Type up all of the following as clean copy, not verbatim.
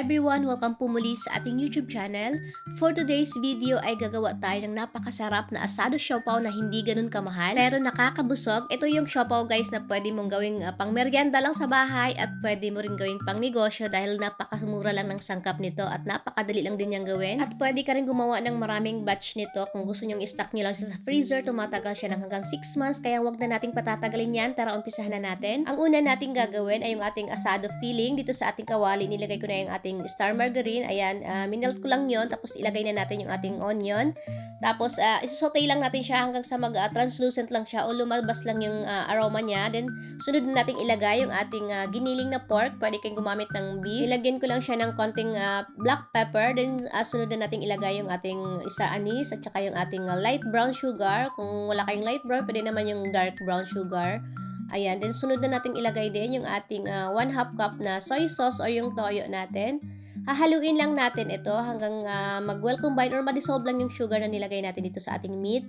everyone! Welcome po muli sa ating YouTube channel. For today's video ay gagawa tayo ng napakasarap na asado siopaw na hindi ganun kamahal pero nakakabusog. Ito yung siopaw guys na pwede mong gawing pang merienda lang sa bahay at pwede mo rin gawing pang negosyo dahil napakamura lang ng sangkap nito at napakadali lang din niyang gawin. At pwede ka rin gumawa ng maraming batch nito kung gusto nyong i-stock nyo lang sa freezer. Tumatagal siya ng hanggang 6 months kaya wag na nating patatagalin yan. Tara umpisahan na natin. Ang una nating gagawin ay yung ating asado filling. Dito sa ating kawali nilagay ko na yung ating star margarine. Ayan, minelt ko lang yon. Tapos ilagay na natin yung ating onion. Tapos isasaute lang natin siya hanggang sa mag-translucent lang siya o lumabas lang yung aroma niya. Then sunod na nating ilagay yung ating giniling na pork. Pwede kayong gumamit ng beef. Ilagyan ko lang siya ng konting black pepper. Then sunod na nating ilagay yung ating star anise at saka yung ating light brown sugar. Kung wala kayong light brown, pwede naman yung dark brown sugar. Ayan, then sunod na nating ilagay din yung ating 1/2 cup na soy sauce o yung toyo natin. Hahaluin lang natin ito hanggang mag-well combine or ma-dissolve lang yung sugar na nilagay natin dito sa ating meat.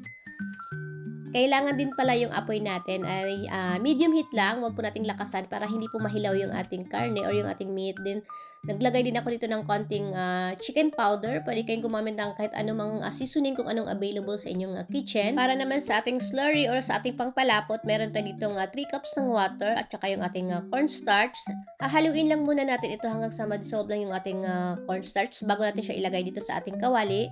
Kailangan din pala yung apoy natin ay medium heat lang, wag po nating lakasan para hindi po mahilaw yung ating karne or yung ating meat. Then naglagay din ako dito ng konting chicken powder. Pwede kayong gumamit ng kahit anumang seasoning kung anong available sa inyong kitchen. Para naman sa ating slurry or sa ating pangpalapot, meron tayo ditong 3 cups ng water at saka yung ating cornstarch. Haluin lang muna natin ito hanggang sa ma-dissolve lang yung ating cornstarch bago natin siya ilagay dito sa ating kawali.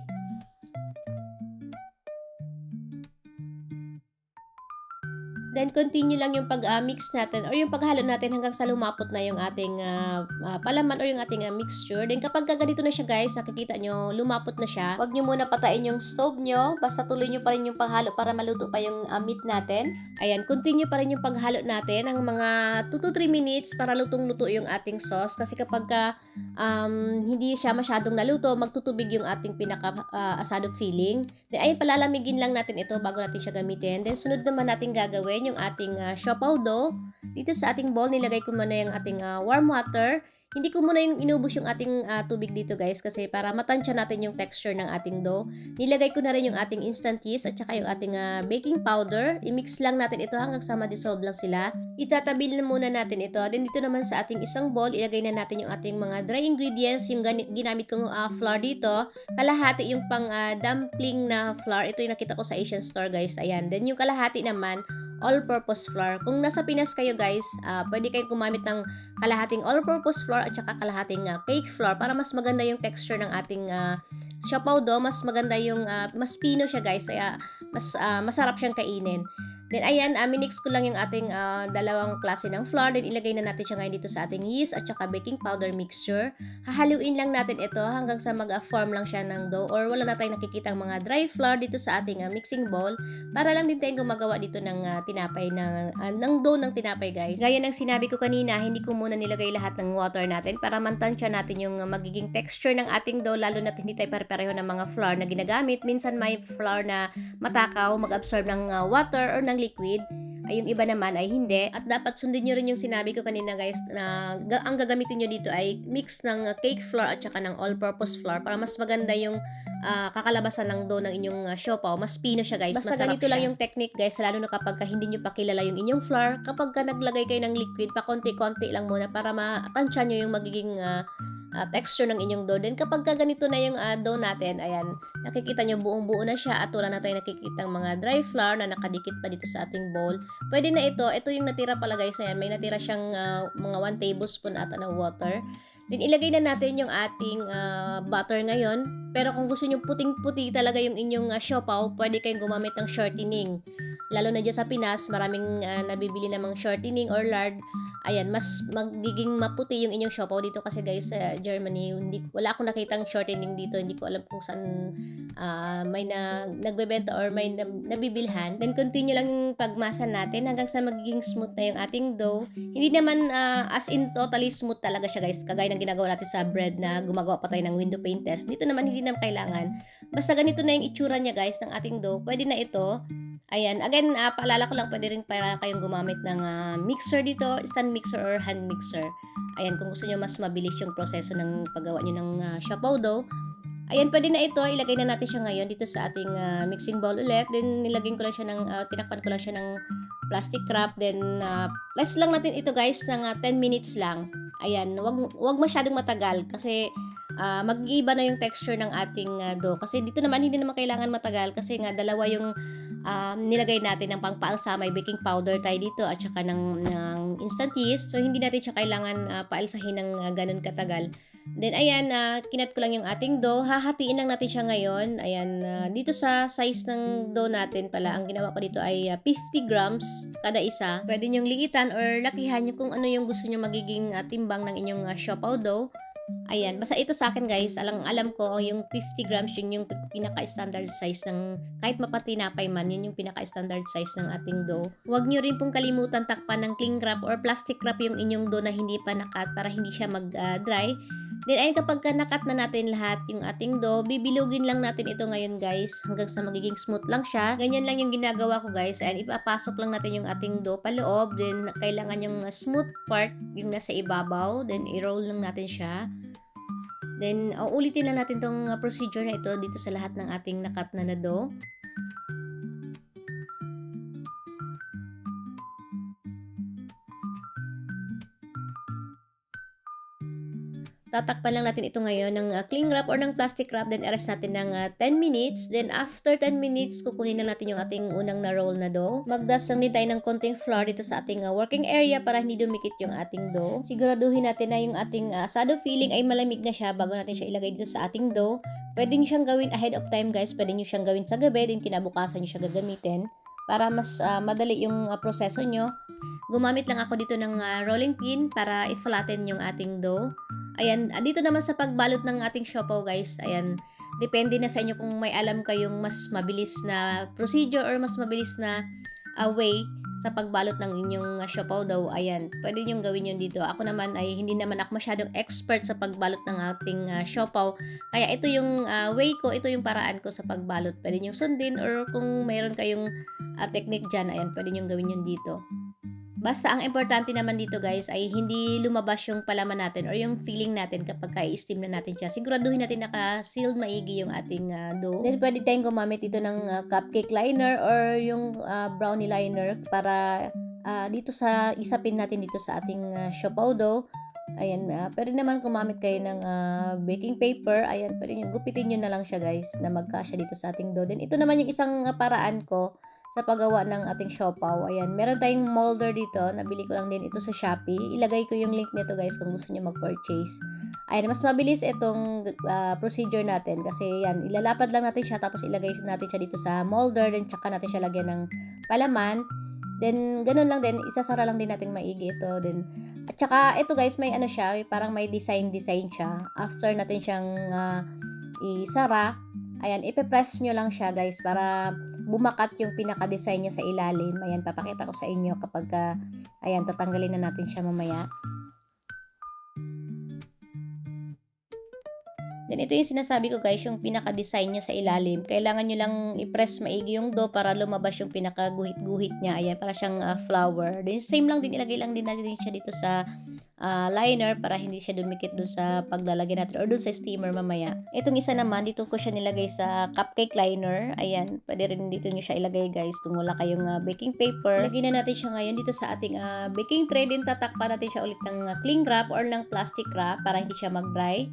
Then, continue lang yung pag-mix natin or yung paghalo natin hanggang sa lumapot na yung ating palaman or yung ating mixture. Then, kapag ganito na siya guys, nakikita nyo, lumapot na siya. Huwag nyo muna patayin yung stove nyo. Basta tuloy nyo pa rin yung paghalo para maluto pa yung meat natin. Ayan, continue pa rin yung paghalo natin ng mga 2 to 3 minutes para lutong-luto yung ating sauce. Kasi kapag hindi siya masyadong naluto, magtutubig yung ating pinaka-asado filling. Then, ayun, palalamigin lang natin ito bago natin siya gamitin. Then, sunod naman natin gagawin yung ating siopaw dough. Dito sa ating bowl, nilagay ko muna yung ating warm water. Hindi ko muna yung inubos yung ating tubig dito guys kasi para matansya natin yung texture ng ating dough. Nilagay ko na rin yung ating instant yeast at saka yung ating baking powder. I-mix lang natin ito hanggang sa ma-dissolve lang sila. Itatabil na muna natin ito. Then dito naman sa ating isang bowl, ilagay na natin yung ating mga dry ingredients. Yung ginamit kong flour dito. Kalahati yung pang dumpling na flour. Ito yung nakita ko sa Asian store guys. Ayan. Then yung kalahati naman, all-purpose flour. Kung nasa Pinas kayo guys, pwede kayong gumamit ng kalahating all-purpose flour at saka kalahating cake flour para mas maganda yung texture ng ating siopaw dough. Mas maganda yung, mas pino siya guys, kaya mas masarap siyang kainin. Then ayan, minix ko lang yung ating dalawang klase ng flour. Then ilagay na natin siya ngayon dito sa ating yeast at saka baking powder mixture. Hahaluin lang natin ito hanggang sa mag-form lang siya ng dough or wala na tayong nakikitang mga dry flour dito sa ating mixing bowl. Para lang din tayong gumagawa dito ng tinapay ng dough ng tinapay guys. Gaya ng sinabi ko kanina, hindi ko muna nilagay lahat ng water natin para mantansya natin yung magiging texture ng ating dough, lalo na hindi tayo pare-pareho ng mga flour na ginagamit. Minsan may flour na matakaw, mag-absorb ng water or ng liquid. Ay yung iba naman ay hindi. At dapat sundin nyo rin yung sinabi ko kanina guys na ang gagamitin nyo dito ay mix ng cake flour at saka ng all-purpose flour para mas maganda yung kakalabasan ng dough ng inyong siopaw. Mas pino siya guys. Basta ganito lang yung technique guys, lalo na kapag hindi nyo pa kilala yung inyong flour. Kapag naglagay kayo ng liquid, pa konti-konti lang muna para matansya nyo yung magiging texture ng inyong dough. Then kapag ganito na yung dough natin, ayan, nakikita nyo buong-buo na siya at wala na tayo nakikitang mga dry flour na nakadikit pa dito sa ating bowl. Pwede na ito. Ito yung natira pala guys. Ayan, may natira siyang mga 1 tablespoon ata na water. Then ilagay na natin yung ating butter ngayon. Pero kung gusto nyo puting-puti talaga yung inyong siopaw, pwede kayong gumamit ng shortening. Lalo na dyan sa Pinas, maraming nabibili namang shortening or lard. Ayan, mas magiging maputi yung inyong siopaw dito kasi guys sa Germany, wala akong nakitang shortening dito. Hindi ko alam kung saan may nagbebenta or may nabibilhan. Then continue lang yung pagmasa natin hanggang sa magiging smooth na yung ating dough. Hindi naman as in totally smooth talaga siya guys, kagaya ng ginagawa natin sa bread na gumagawa pa tayo ng window pane test. Dito naman hindi naman kailangan. Basta ganito na yung itsura niya guys ng ating dough. Pwede na ito. Ayan, again, paalala ko lang, pwede rin para kayong gumamit ng mixer dito, stand mixer or hand mixer. Ayan, kung gusto nyo mas mabilis yung proseso ng paggawa nyo ng siopaw dough. Ayan, pwede na ito. Ilagay na natin siya ngayon dito sa ating mixing bowl ulit. Then, nilagyan ko lang siya ng, tinakpan ko lang siya ng plastic wrap. Then, rest lang natin ito guys ng 10 minutes lang. Ayan, wag masyadong matagal kasi mag-iiba na yung texture ng ating dough. Kasi dito naman hindi naman kailangan matagal kasi nga dalawa yung nilagay natin ng pangpaalsa. May baking powder tayo dito at saka ng instant yeast. So hindi natin siya kailangan paalsahin ng ganun katagal. Then ayan, kinat ko lang yung ating dough. Hahatiin lang natin siya ngayon. Ayan, dito sa size ng dough natin pala, ang ginawa ko dito ay 50 grams kada isa. Pwede nyong liitan or lakihan nyo kung ano yung gusto nyo magiging timbang ng inyong siopaw dough. Ayan, basta ito sa akin guys, alam ko yung 50 grams yun yung pinaka-standard size ng kahit mapatinapay man, yun yung pinaka-standard size ng ating dough. Huwag nyo rin pong kalimutan takpan ng cling wrap or plastic wrap yung inyong dough na hindi pa nakat para hindi siya mag-dry. Then ayun, kapag nakat na natin lahat yung ating dough, bibilugin lang natin ito ngayon guys hanggang sa magiging smooth lang siya. Ganyan lang yung ginagawa ko guys. Ayan, ipapasok lang natin yung ating dough paloob. Then kailangan yung smooth part yung nasa ibabaw. Then i-roll lang natin siya. Then ulitin lang natin tong procedure na ito dito sa lahat ng ating nakat na dough. Tatakpan lang natin ito ngayon ng cling wrap or ng plastic wrap, then i-rest natin ng 10 minutes. Then after 10 minutes, kukunin na natin yung ating unang na-roll na dough. Magdust lang din tayo ng konting flour dito sa ating working area para hindi dumikit yung ating dough. Siguraduhin natin na yung ating asado filling ay malamig na siya bago natin siya ilagay dito sa ating dough. Pwede nyo siyang gawin ahead of time guys, pwede nyo siyang gawin sa gabi, then kinabukasan nyo siya gagamitin para mas madali yung proseso nyo. Gumamit lang ako dito ng rolling pin para i-flatten yung ating dough. Ayan, dito naman sa pagbalot ng ating siopaw guys, ayan, depende na sa inyo kung may alam kayong mas mabilis na procedure or mas mabilis na way sa pagbalot ng inyong siopaw daw. Ayan, pwede nyo gawin yun dito. Ako naman ay hindi naman ako masyadong expert sa pagbalot ng ating siopaw. Kaya ito yung way ko, ito yung paraan ko sa pagbalot. Pwede nyo sundin or kung mayroon kayong technique dyan, ayan, pwede nyo gawin yun dito. Basta ang importante naman dito guys ay hindi lumabas yung palaman natin or yung filling natin kapag i-steam na natin siya. Siguraduhin natin naka-sealed maigi yung ating dough. Then pwede tayong gumamit dito ng cupcake liner or yung brownie liner para dito sa isapin natin dito sa ating siopaw dough. Ayan, pwede naman gumamit kayo ng baking paper. Ayan, pwede nyo, gupitin nyo na lang siya guys na magkasya dito sa ating dough. Then ito naman yung isang paraan ko sa paggawa ng ating siopaw. Ayan, meron tayong molder dito. Nabili ko lang din ito sa Shopee. Ilagay ko yung link nito guys kung gusto niyo mag-purchase. Ayan, mas mabilis itong procedure natin kasi yan, ilalapad lang natin siya tapos ilagay natin siya dito sa molder, then tsaka natin siya lagyan ng palaman. Then ganun lang din, isasara lang din natin maigi ito. Then at saka ito guys, may ano siya, parang may design siya. After natin siyang isara, ayan, ipe-press nyo lang siya guys para bumakat yung pinaka-design niya sa ilalim. Ayan, papakita ko sa inyo kapag ayan, tatanggalin na natin siya mamaya. Then ito yung sinasabi ko guys, yung pinaka-design niya sa ilalim. Kailangan nyo lang i-press maigi yung dough para lumabas yung pinaka-guhit-guhit niya. Ayan, para siyang flour. Then same lang din, ilagay lang din natin siya dito sa liner para hindi siya dumikit doon sa paglalagay natin or doon sa steamer mamaya. Itong isa naman, dito ko siya nilagay sa cupcake liner. Ayan, pwede rin dito nyo siya ilagay guys kung wala kayong baking paper. Ilagay na natin siya ngayon dito sa ating baking tray. Din tatakpan natin siya ulit ng cling wrap or ng plastic wrap para hindi siya mag-dry.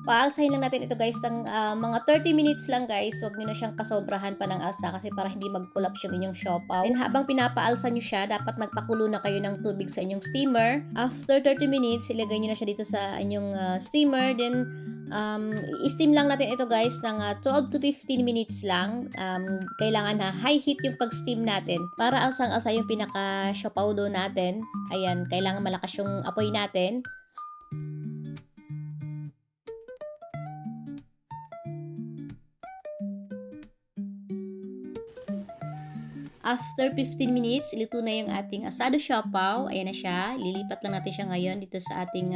Paalsahin lang natin ito guys ng mga 30 minutes lang guys. Huwag nyo na siyang pasobrahan pa ng alsa kasi para hindi mag-collapse yung inyong siopaw. Then habang pinapaalsa nyo siya, dapat nagpakulo na kayo ng tubig sa inyong steamer. After 30 minutes, ilagay nyo na siya dito sa inyong steamer. Then i-steam lang natin ito guys ng 12 to 15 minutes lang. Kailangan na high heat yung pag-steam natin para alsang-alsa yung pinaka-siopaw dough natin. Ayan, kailangan malakas yung apoy natin. After 15 minutes, ilito na yung ating asado siopaw. Ayan na siya. Lilipat lang natin siya ngayon dito sa ating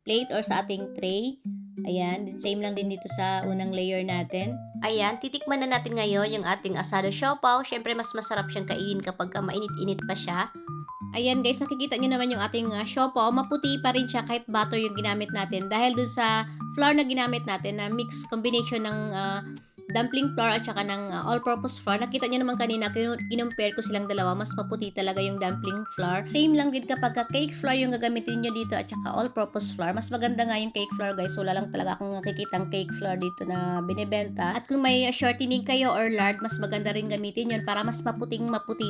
plate or sa ating tray. Ayan. Same lang din dito sa unang layer natin. Ayan. Titikman na natin ngayon yung ating asado siopaw. Siyempre, mas masarap siyang kainin kapag mainit-init pa siya. Ayan guys, nakikita nyo naman yung ating siopaw. Maputi pa rin siya kahit butter yung ginamit natin. Dahil dun sa flour na ginamit natin na mix combination ng dumpling flour at saka ng all-purpose flour. Nakita niyo naman kanina, kinumpare ko silang dalawa. Mas maputi talaga yung dumpling flour. Same lang din kapag cake flour yung gagamitin nyo dito at saka all-purpose flour. Mas maganda nga yung cake flour guys. Wala lang talaga akong nakikitang cake flour dito na binibenta. At kung may shortening kayo or lard, mas maganda rin gamitin yun para mas maputi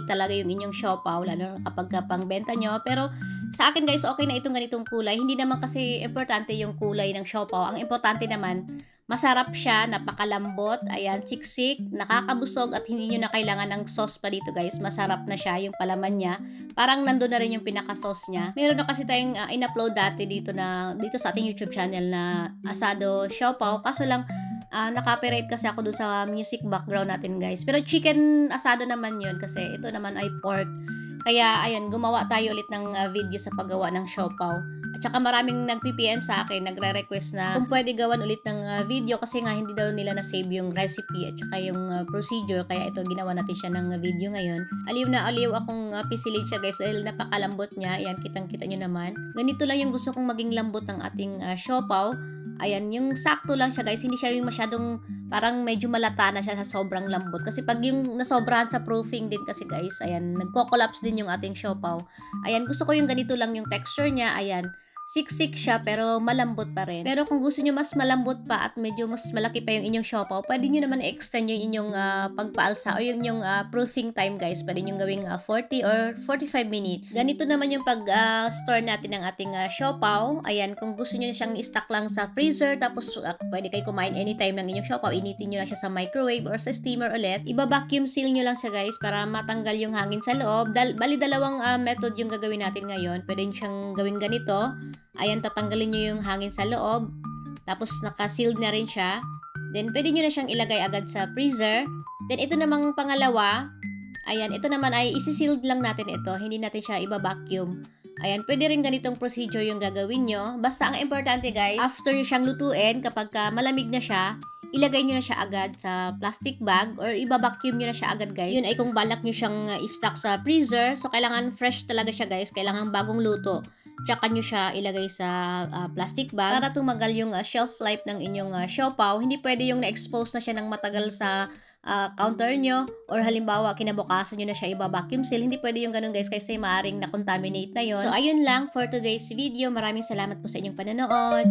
talaga yung inyong siopaw. Lalo kapag pangbenta nyo. Pero sa akin guys, okay na itong ganitong kulay. Hindi naman kasi importante yung kulay ng siopaw. Ang importante naman, masarap siya, napakalambot, ayan, siksik, nakakabusog at hindi nyo na kailangan ng sauce pa dito guys. Masarap na siya, yung palaman niya. Parang nandun na rin yung pinaka-sauce niya. Meron na kasi tayong in-upload dati dito sa ating YouTube channel na asado siopaw. Kaso lang, naka-copyright kasi ako dun sa music background natin guys. Pero chicken asado naman yun kasi ito naman ay pork. Kaya ayan, gumawa tayo ulit ng video sa paggawa ng siopaw. At saka maraming nag-PPM sa akin, nagre-request na kung pwede gawan ulit ng video kasi nga hindi daw nila na-save yung recipe at saka yung procedure. Kaya ito, ginawa natin siya ng video ngayon. Aliw na aliw akong pisilid siya guys dahil napakalambot niya. Ayan, kitang-kita nyo naman. Ganito lang yung gusto kong maging lambot ng ating siopaw. Ayan, yung sakto lang siya guys. Hindi siya yung masyadong parang medyo malata na siya sa sobrang lambot. Kasi pag yung nasobrahan sa proofing din kasi guys, ayan, nagko-collapse din yung ating siopaw. Ayan, gusto ko yung ganito lang yung texture niya. Ayan, siksik siya pero malambot pa rin. Pero kung gusto nyo mas malambot pa at medyo mas malaki pa yung inyong siopaw, pwede nyo naman i-extend yung inyong pagpaalsa o yung inyong proofing time guys. Pwede nyo gawing 40 or 45 minutes. Ganito naman yung pag-store natin ng ating siopaw. Ayan, kung gusto nyo na siyang i-stock lang sa freezer, tapos pwede kayo kumain anytime ng inyong siopaw, initin nyo lang siya sa microwave or sa steamer ulit. Iba-vacuum seal nyo lang siya guys para matanggal yung hangin sa loob. Bali dalawang method yung gagawin natin ngayon. Pwede nyo siyang gawin ganito. Ayan, tatanggalin nyo yung hangin sa loob. Tapos naka-sealed na rin siya. Then, pwede nyo na siyang ilagay agad sa freezer. Then, ito namang pangalawa. Ayan, ito naman ay isi-sealed lang natin ito. Hindi natin siya iba-vacuum. Ayan, pwede rin ganitong procedure yung gagawin nyo. Basta ang importante guys, after nyo siyang lutuin, kapag malamig na siya, ilagay nyo na siya agad sa plastic bag or iba-vacuum nyo na siya agad guys. Yun ay kung balak nyo siyang i-stock sa freezer. So, kailangan fresh talaga siya guys. Kailangan bagong luto. Tsaka nyo siya ilagay sa plastic bag para tumagal yung shelf life ng inyong siopaw. Hindi pwede yung na-expose na siya ng matagal sa counter nyo or halimbawa kinabukasan nyo na siya iba-vacuum seal. Hindi pwede yung ganun guys kasi maaaring na-contaminate na yon. So ayun lang for today's video. Maraming salamat po sa inyong panonood.